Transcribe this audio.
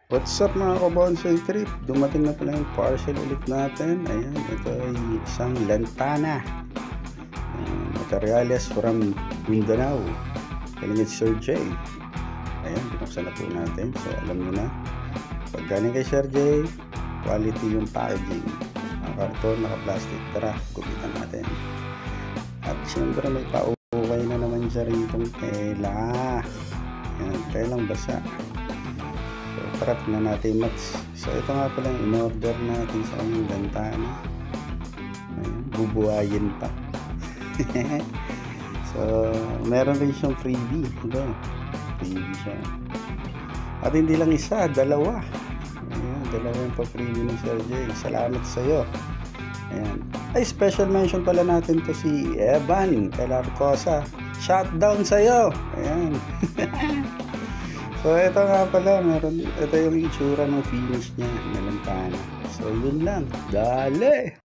What's up mga kabonsai trip? Dumating na pala yung parcel ulit natin. Ayan, ito ay isang lantana. Materials from Mindanao. Kalingit Sir J. Ayan, binuksan na po natin. So alam nyo na, pag galing kay Sir J, quality yung packaging. Karton, naka-plastic. Tara, gumitan natin. At siyempre may paukay na naman siya ritong tela. Ayan, telang basa. So, tara na natin match. So, ito nga pala yung in-order natin sa aming lantana. Ayan, bubuhayin pa. So, meron rin siyang freebie. Ito, freebie siya. At hindi lang isa, dalawa. Ayan, dalawa yung pa-freebie ni Sir J. Salamat sa iyo. Ayan. Ay, special mention pala natin to si Evan Calarcosa. Shutdown sa iyo. Ayan. So, ito nga pala, ito yung itsura ng finish niya, ng lantana. So, yun lang. Dale!